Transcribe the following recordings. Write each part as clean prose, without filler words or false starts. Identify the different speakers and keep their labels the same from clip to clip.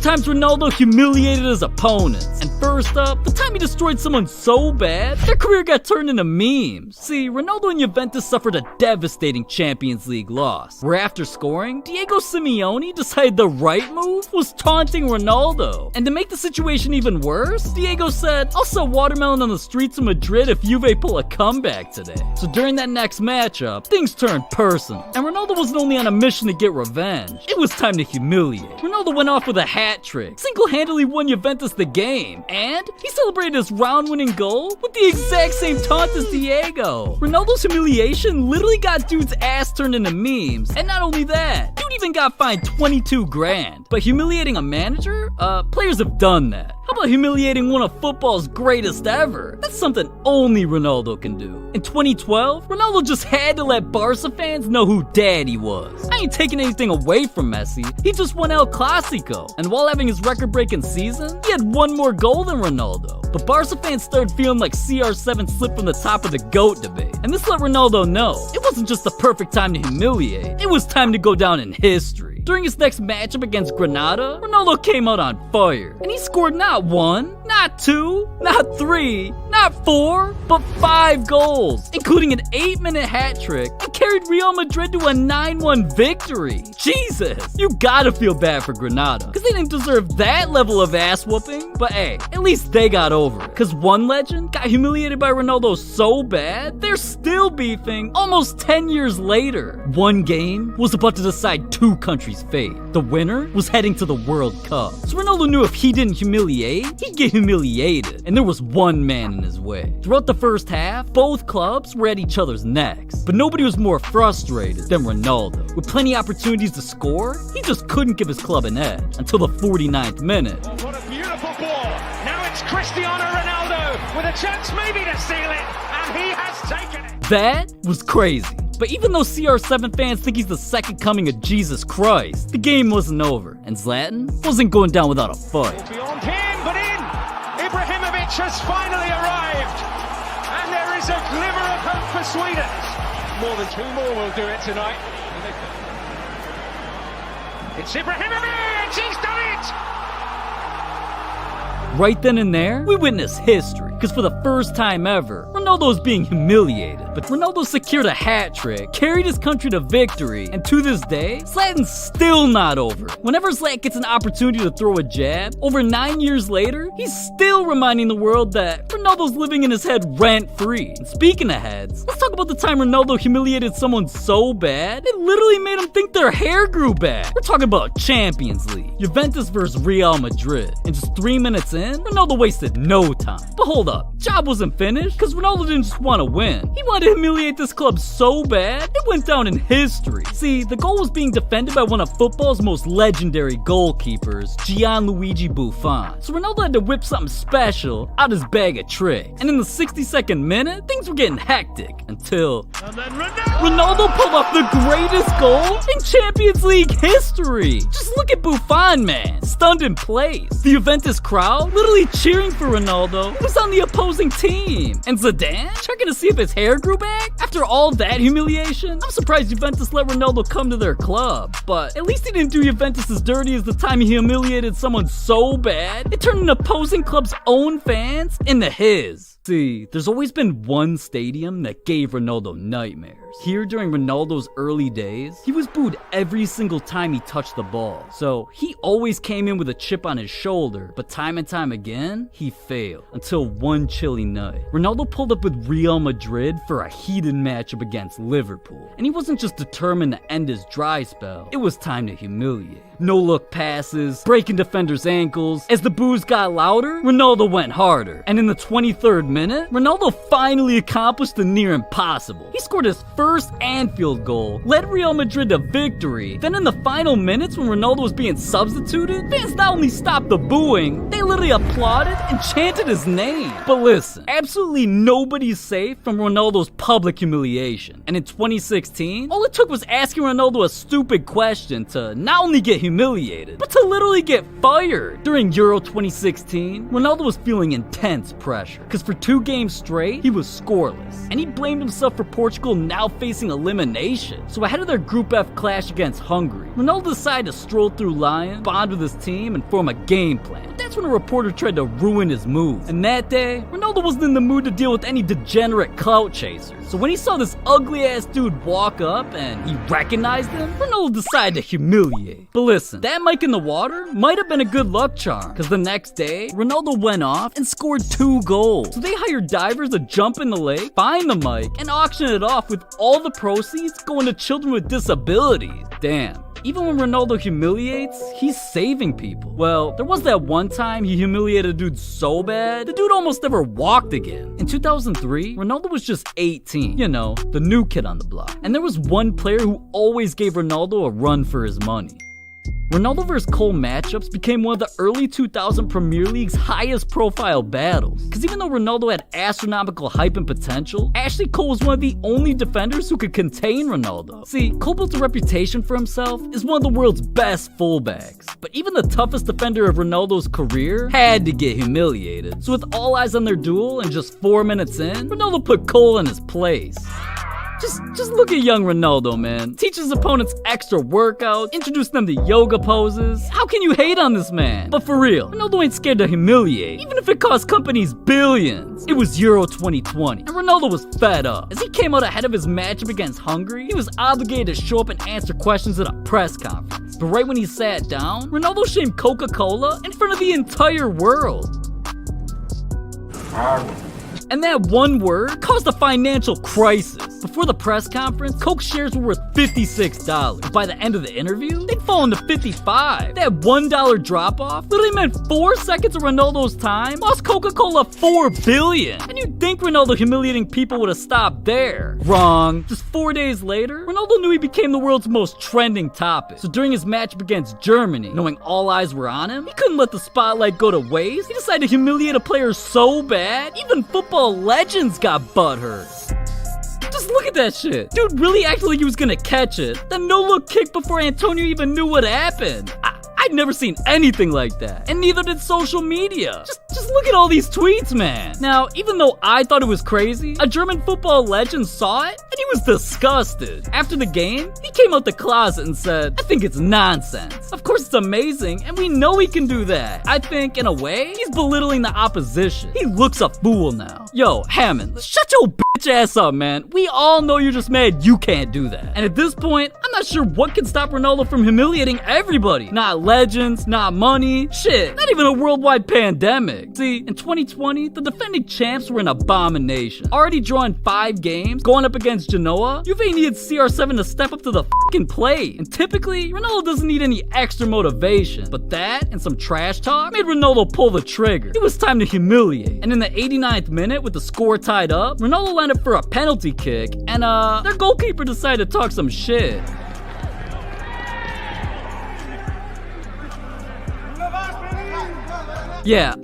Speaker 1: times Ronaldo humiliated his opponents. And first up, the time he destroyed someone so bad, their career got turned into memes. See, Ronaldo and Juventus suffered a devastating Champions League loss, where after scoring, Diego Simeone decided the right move was taunting Ronaldo. And to make the situation even worse, Diego said, "I'll sell watermelon on the streets of Madrid if Juve pull a comeback today." So during that next matchup, things turned personal. And Ronaldo wasn't only on a mission to get revenge, it was time to humiliate. Ronaldo went off with a hat trick, single-handedly won Juventus the game, and he celebrated his round-winning goal with the exact same taunt as Diego. Ronaldo's humiliation literally got dude's ass turned into memes, and not only that, dude even got fined 22 grand. But humiliating a manager? Players have done that. How about humiliating one of football's greatest ever? That's something only Ronaldo can do. In 2012, Ronaldo just had to let Barca fans know who daddy was. I ain't taking anything away from Messi, he just won El Clasico. And while having his record-breaking season, he had one more goal than Ronaldo. But Barca fans started feeling like CR7 slipped from the top of the GOAT debate. And this let Ronaldo know, it wasn't just the perfect time to humiliate, it was time to go down in history. During his next matchup against Granada, Ronaldo came out on fire. And he scored not one, not two, not three, not four, but 5 goals, including an 8-minute hat trick, and carried Real Madrid to a 9-1 victory. Jesus, you gotta feel bad for Granada, because they didn't deserve that level of ass whooping. But hey, at least they got over it, because one legend got humiliated by Ronaldo so bad, they're still beefing almost 10 years later. One game was about to decide 2 countries' fate. The winner was heading to the World Cup. So Ronaldo knew if he didn't humiliate, he'd get humiliated. And there was one man in his way. Throughout the first half, both clubs were at each other's necks. But nobody was more frustrated than Ronaldo. With plenty of opportunities to score, he just couldn't give his club an edge until the 49th minute.
Speaker 2: Oh, what a beautiful ball. Now it's Cristiano Ronaldo with a chance maybe to seal it. And he has taken it.
Speaker 1: That was crazy. But even though CR7 fans think he's the second coming of Jesus Christ, the game wasn't over, and Zlatan wasn't going down without a fight.
Speaker 2: Beyond him, but in! Ibrahimovic has finally arrived, and there is a glimmer of hope for Sweden. More than 2 more will do it tonight. It's Ibrahimovic! He's done it!
Speaker 1: Right then and there, we witnessed history, because for the first time ever, Ronaldo is being humiliated. But Ronaldo secured a hat trick, carried his country to victory, and to this day, Zlatan's still not over it. Whenever Zlatan gets an opportunity to throw a jab, over 9 years later, he's still reminding the world that Ronaldo's living in his head rent-free. And speaking of heads, let's talk about the time Ronaldo humiliated someone so bad, it literally made them think their hair grew back. We're talking about Champions League, Juventus versus Real Madrid. And just 3 minutes in, Ronaldo wasted no time. But hold up, job wasn't finished, because Ronaldo didn't just want to win. He wanted to humiliate this club so bad, it went down in history. See, the goal was being defended by one of football's most legendary goalkeepers, Gianluigi Buffon. So Ronaldo had to whip something special out his bag of tricks. And in the 62nd minute, things were getting hectic until Ronaldo pulled off the greatest goal in Champions League history. Just look at Buffon, man, stunned in place. The Juventus crowd literally cheering for Ronaldo, who was on the opposing team. And Zidane checking to see if his hair grew back? After all that humiliation, I'm surprised Juventus let Ronaldo come to their club. But at least he didn't do Juventus as dirty as the time he humiliated someone so bad, it turned an opposing club's own fans into his. See, there's always been one stadium that gave Ronaldo nightmares. Here during Ronaldo's early days, he was booed every single time he touched the ball. So he always came in with a chip on his shoulder, but time and time again, he failed. Until one chilly night, Ronaldo pulled up with Real Madrid for a heated matchup against Liverpool. And he wasn't just determined to end his dry spell, it was time to humiliate. No-look passes, breaking defenders' ankles. As the boos got louder, Ronaldo went harder. And in the 23rd minute, Ronaldo finally accomplished the near impossible. He scored his first Anfield goal, led Real Madrid to victory. Then in the final minutes when Ronaldo was being substituted, fans not only stopped the booing, they literally applauded and chanted his name. But listen, absolutely nobody's safe from Ronaldo's public humiliation. And in 2016, all it took was asking Ronaldo a stupid question to not only get humiliated, but to literally get fired. During Euro 2016, Ronaldo was feeling intense pressure, because for 2 games straight, he was scoreless. And he blamed himself for Portugal now facing elimination. So ahead of their Group F clash against Hungary, Ronaldo decided to stroll through Lyon, bond with his team, and form a game plan. But that's when a reporter tried to ruin his move. And that day, Ronaldo wasn't in the mood to deal with any degenerate clout chasers. So when he saw this ugly-ass dude walk up and he recognized him, Ronaldo decided to humiliate. But listen, that mic in the water might have been a good luck charm, because the next day, Ronaldo went off and scored 2 goals. So they hired divers to jump in the lake, find the mic, and auction it off with all the proceeds going to children with disabilities. Damn. Even when Ronaldo humiliates, he's saving people. Well, there was that one time he humiliated a dude so bad, the dude almost never walked again. In 2003, Ronaldo was just 18. You know, the new kid on the block. And there was one player who always gave Ronaldo a run for his money. Ronaldo vs. Cole matchups became one of the early 2000 Premier League's highest profile battles. Because even though Ronaldo had astronomical hype and potential, Ashley Cole was one of the only defenders who could contain Ronaldo. See, Cole built a reputation for himself as one of the world's best fullbacks. But even the toughest defender of Ronaldo's career had to get humiliated. So with all eyes on their duel and just 4 minutes in, Ronaldo put Cole in his place. Just look at young Ronaldo, man. Teaches opponents extra workouts, introduce them to yoga poses. How can you hate on this man? But for real, Ronaldo ain't scared to humiliate, even if it costs companies billions. It was Euro 2020, and Ronaldo was fed up. As he came out ahead of his matchup against Hungary, he was obligated to show up and answer questions at a press conference. But right when he sat down, Ronaldo shamed Coca-Cola in front of the entire world. And that one word caused a financial crisis. Before the press conference, Coke shares were worth $56. But by the end of the interview, they'd fallen to $55. That $1 drop-off literally meant 4 seconds of Ronaldo's time lost Coca-Cola $4 billion. And you'd think Ronaldo humiliating people would have stopped there. Wrong. Just 4 days later, Ronaldo knew he became the world's most trending topic. So during his matchup against Germany, knowing all eyes were on him, he couldn't let the spotlight go to waste. He decided to humiliate a player so bad, even football legends got butthurt. Just look at that shit. Dude really acted like he was gonna catch it. The no-look kick before Antonio even knew what happened. I'd never seen anything like that. And neither did social media. Just look at all these tweets, man. Now, even though I thought it was crazy, a German football legend saw it and he was disgusted. After the game, he came out the closet and said, "I think it's nonsense. Of course it's amazing, and we know he can do that. I think, in a way, he's belittling the opposition. He looks a fool now." Yo, Hammond, shut your bitch ass up, man. We all know you're just mad you can't do that. And at this point, I'm not sure what can stop Ronaldo from humiliating everybody. Not legends, not money, shit, not even a worldwide pandemic. See, in 2020, the defending champs were an abomination. Already drawing 5 games, going up against Genoa, Juve needed CR7 to step up to the fucking plate. And typically, Ronaldo doesn't need any extra motivation. But that, and some trash talk, made Ronaldo pull the trigger. It was time to humiliate. And in the 89th minute, with the score tied up, Ronaldo lined up for a penalty kick, and their goalkeeper decided to talk some shit. Yeah,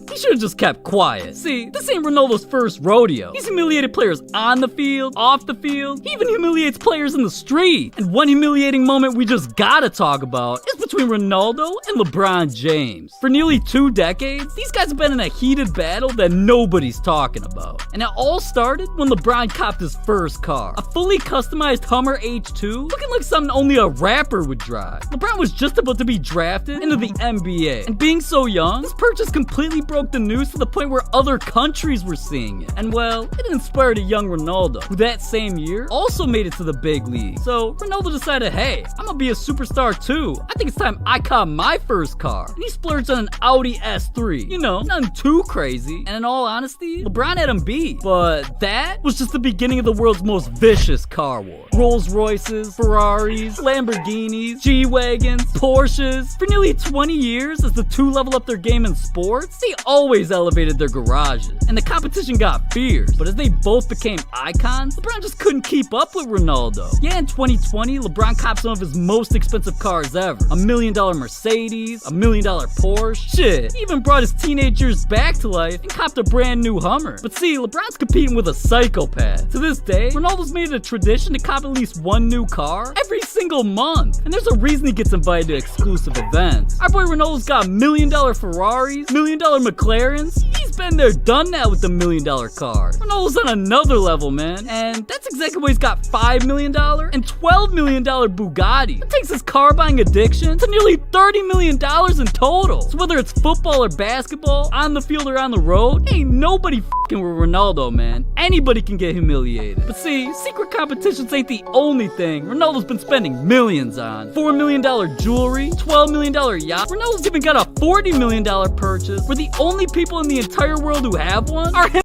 Speaker 1: he should have just kept quiet. See, this ain't Ronaldo's first rodeo. He's humiliated players on the field, off the field. He even humiliates players in the street. And one humiliating moment we just gotta talk about is between Ronaldo and LeBron James. For nearly 2 decades, these guys have been in a heated battle that nobody's talking about. And it all started when LeBron copped his first car. A fully customized Hummer H2, looking like something only a rapper would drive. LeBron was just about to be drafted into the NBA. And being so young, this just completely broke the news to the point where other countries were seeing it. And well, it inspired a young Ronaldo, who that same year also made it to the big league. So Ronaldo decided, hey, I'm gonna be a superstar too. I think it's time I caught my first car. And he splurged on an Audi S3. You know, nothing too crazy. And in all honesty, LeBron had him beat. But that was just the beginning of the world's most vicious car war. Rolls Royces, Ferraris, Lamborghinis, G-Wagons, Porsches. For nearly 20 years, as the two level up their their game in sports, they always elevated their garages, and the competition got fierce. But as they both became icons, LeBron just couldn't keep up with Ronaldo. Yeah, in 2020, LeBron copped some of his most expensive cars ever. $1 million Mercedes, $1 million Porsche. Shit, he even brought his teenage years back to life and copped a brand new Hummer. But see, LeBron's competing with a psychopath. To this day, Ronaldo's made it a tradition to cop at least one new car every single month. And there's a reason he gets invited to exclusive events. Our boy Ronaldo's got $1 million Ferraris, $1 million McLarens. He's been there, done that with the $1 million car. Ronaldo's on another level, man. And that's exactly why he's got $5 million and $12 million Bugatti. It takes his car buying addiction to nearly $30 million in total. So whether it's football or basketball, on the field or on the road, ain't nobody f***ing with Ronaldo, man. Anybody can get humiliated. But see, secret competitions ain't the only thing Ronaldo's been spending millions on. $4 million jewelry, $12 million yacht. Ronaldo's even got a $40 million purchase, where the only people in the entire world who have one are him